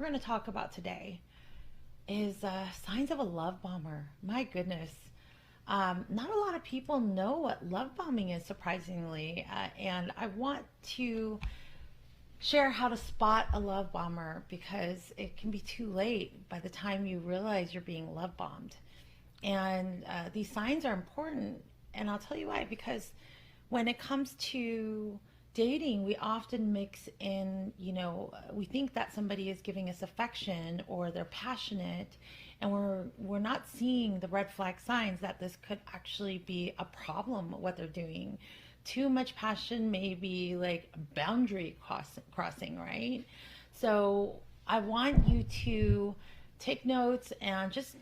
we're going to talk about today is signs of a love bomber. My goodness. Not a lot of people know what love bombing is, surprisingly. And I want to share how to spot a love bomber because it can be too late by the time you realize you're being love bombed. And these signs are important. And I'll tell you why. Because when it comes to dating, we often mix in, we think that somebody is giving us affection or they're passionate, and we're not seeing the red flag signs that this could actually be a problem what they're doing. Too much passion may be like boundary crossing, right? So I want you to take notes and just,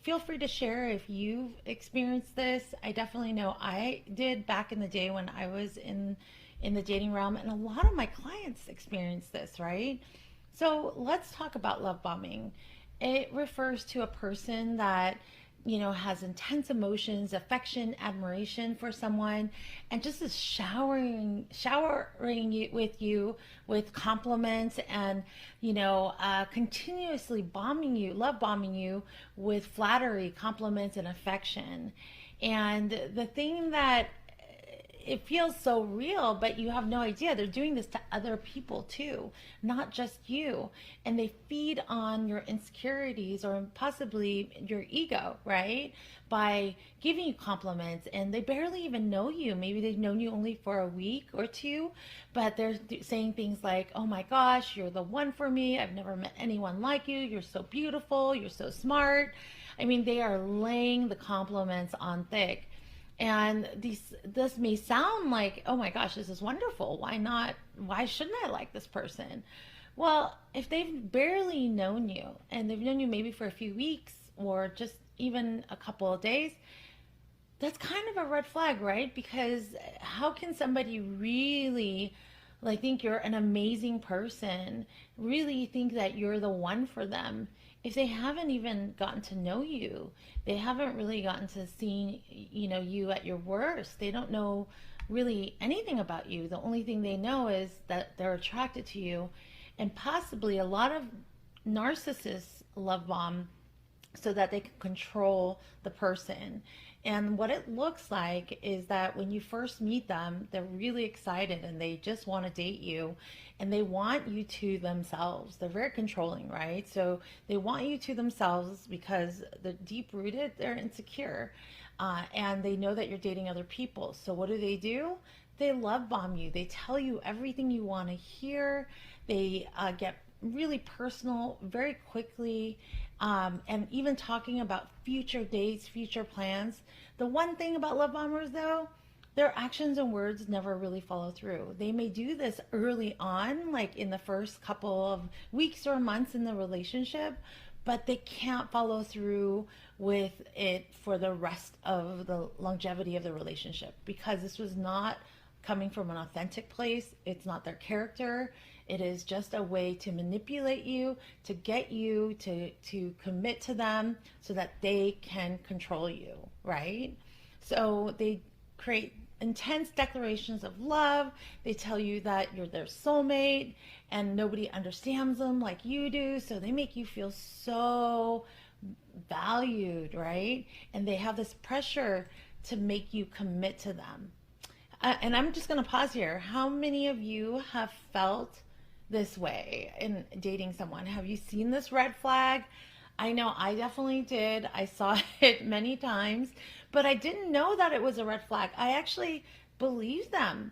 feel free to share if you've experienced this. I definitely know I did back in the day when I was in the dating realm, and a lot of my clients experience this, right? So let's talk about love bombing. It refers to a person that has intense emotions, affection, admiration for someone, and just is showering with you with compliments, and continuously bombing you, love bombing you with flattery, compliments, and affection. And the thing that it feels so real, but you have no idea they're doing this to other people too, not just you. And they feed on your insecurities or possibly your ego, right? By giving you compliments, and they barely even know you. Maybe they've known you only for a week or two, but they're saying things like, oh my gosh, you're the one for me. I've never met anyone like you. You're so beautiful. You're so smart. I mean, they are laying the compliments on thick. And this may sound like, oh my gosh, this is wonderful. Why not? Why shouldn't I like this person? Well, if they've barely known you and they've known you maybe for a few weeks or just even a couple of days, that's kind of a red flag, right? Because how can somebody really like think you're an amazing person, really think that you're the one for them if they haven't even gotten to know you? They haven't really gotten to see, you at your worst. They don't know really anything about you. The only thing they know is that they're attracted to you. And possibly a lot of narcissists love bomb so that they can control the person. And what it looks like is that when you first meet them, they're really excited and they just want to date you, and they want you to themselves. They're very controlling, right? So they want you to themselves because they're deep rooted, they're insecure, and they know that you're dating other people. So what do? They love bomb you. They tell you everything you want to hear. They get really personal very quickly, and even talking about future dates, future plans. The one thing about love bombers, though, their actions and words never really follow through. They may do this early on, like in the first couple of weeks or months in the relationship, but they can't follow through with it for the rest of the longevity of the relationship because this was not coming from an authentic place. It's not their character. It is just a way to manipulate you, to get you to commit to them so that they can control you, right? So they create intense declarations of love. They tell you that you're their soulmate and nobody understands them like you do. So they make you feel so valued, right? And they have this pressure to make you commit to them. And I'm just going to pause here. How many of you have felt this way in dating someone? Have you seen this red flag? I know I definitely did. I saw it many times, but I didn't know that it was a red flag. I actually believed them,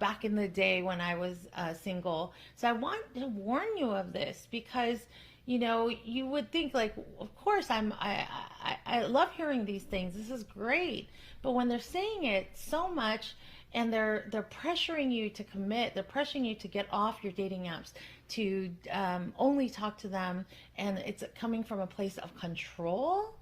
back in the day when I was single. So I want to warn you of this because, you would think like, of course, I love hearing these things. This is great. But when they're saying it so much, and they're pressuring you to commit, they're pressuring you to get off your dating apps, to only talk to them, and it's coming from a place of control.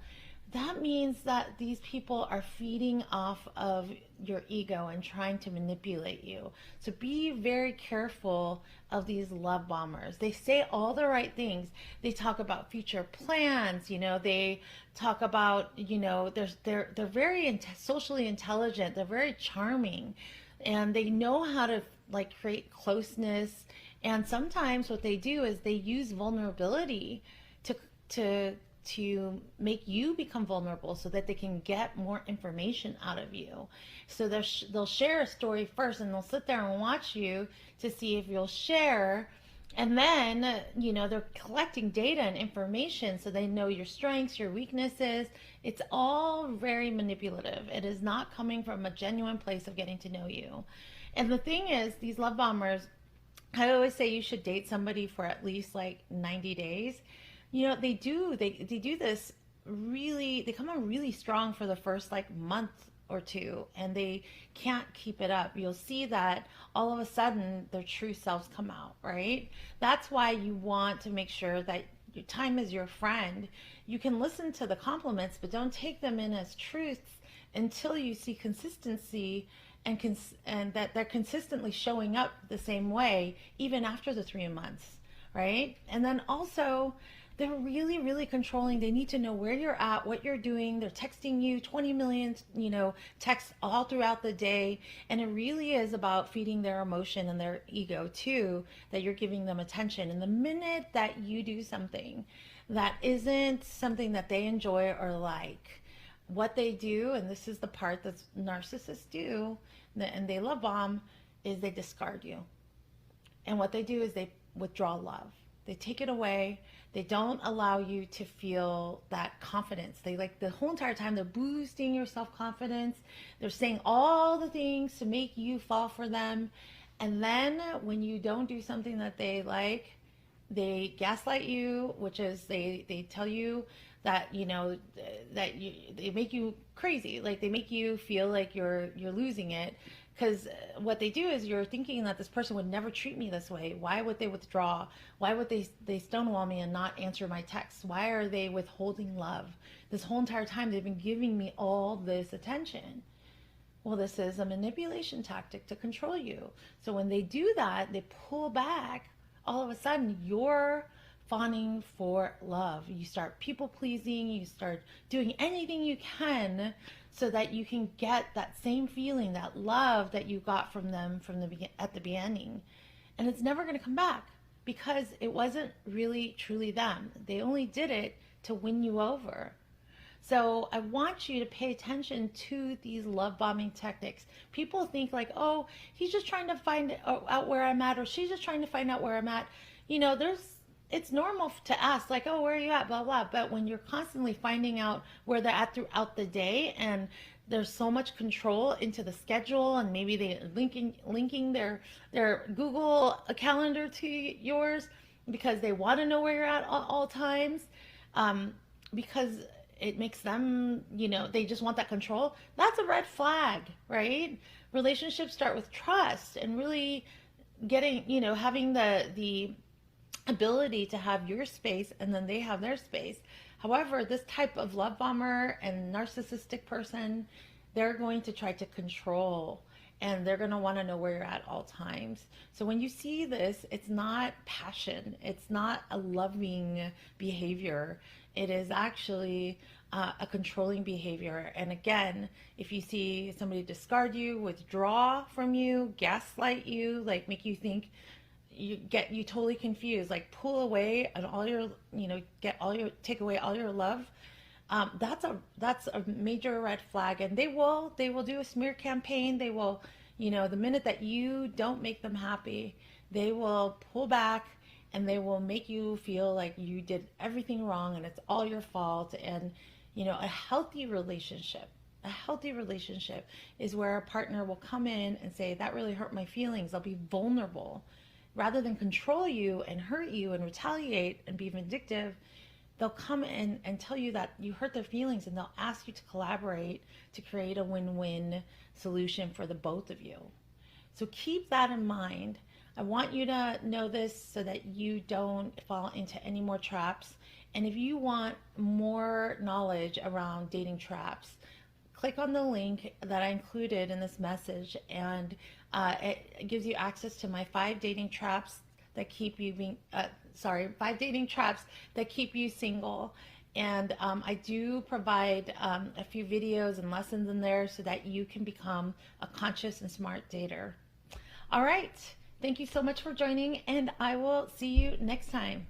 That means that these people are feeding off of your ego and trying to manipulate you. So be very careful of these love bombers. They say all the right things. They talk about future plans. They talk about, they're very socially intelligent. They're very charming, and they know how to like create closeness And sometimes what they do is they use vulnerability to to to make you become vulnerable so that they can get more information out of you. So they'll share a story first, and they'll sit there and watch you to see if you'll share. And then, they're collecting data and information so they know your strengths, your weaknesses. It's all very manipulative. It is not coming from a genuine place of getting to know you. And the thing is, these love bombers, I always say you should date somebody for at least like 90 days. They do this really, they come on really strong for the first like month or two, and they can't keep it up. You'll see that all of a sudden their true selves come out, right? That's why you want to make sure that your time is your friend. You can listen to the compliments, but don't take them in as truths until you see consistency and that they're consistently showing up the same way even after the 3 months, right? And then also, they're really, really controlling. They need to know where you're at, what you're doing. They're texting you 20 million, texts all throughout the day. And it really is about feeding their emotion and their ego too, that you're giving them attention. And the minute that you do something that isn't something that they enjoy or like, what they do, and this is the part that narcissists do, and they love bomb, is they discard you. And what they do is they withdraw love. They take it away. They don't allow you to feel that confidence. They like the whole entire time they're boosting your self-confidence. They're saying all the things to make you fall for them. And then when you don't do something that they like, they gaslight you, which is they tell you that they make you crazy. Like they make you feel like you're losing it. Because what they do is you're thinking that this person would never treat me this way. Why would they withdraw? Why would they stonewall me and not answer my texts? Why are they withholding love? This whole entire time they've been giving me all this attention. Well, this is a manipulation tactic to control you. So when they do that, they pull back. All of a sudden, you're fawning for love. You start people pleasing. You start doing anything you can so that you can get that same feeling, that love that you got from them at the beginning. And it's never going to come back because it wasn't really truly them. They only did it to win you over. So I want you to pay attention to these love bombing techniques. People think like, oh, he's just trying to find out where I'm at, or she's just trying to find out where I'm at. It's normal to ask like, oh, where are you at, blah, blah. But when you're constantly finding out where they're at throughout the day, and there's so much control into the schedule, and maybe they're linking their Google calendar to yours because they want to know where you're at all times, because it makes them, they just want that control. That's a red flag, right? Relationships start with trust and really getting, having the ability to have your space, and then they have their space. However, this type of love bomber and narcissistic person, they're going to try to control, and they're going to want to know where you're at all times. So when you see this, it's not passion. It's not a loving behavior. It is actually a controlling behavior. And again, if you see somebody discard you, withdraw from you, gaslight you, like make you think, you totally confused, like pull away and all your, take away all your love. That's a major red flag. And they will do a smear campaign. They will, the minute that you don't make them happy, they will pull back and they will make you feel like you did everything wrong and it's all your fault. And, a healthy relationship is where a partner will come in and say, that really hurt my feelings. I'll be vulnerable. Rather than control you and hurt you and retaliate and be vindictive, they'll come in and tell you that you hurt their feelings, and they'll ask you to collaborate to create a win-win solution for the both of you. So keep that in mind. I want you to know this so that you don't fall into any more traps. And if you want more knowledge around dating traps, click on the link that I included in this message, and it gives you access to my 5 dating traps that keep you 5 dating traps that keep you single. And I do provide a few videos and lessons in there so that you can become a conscious and smart dater. All right. Thank you so much for joining, and I will see you next time.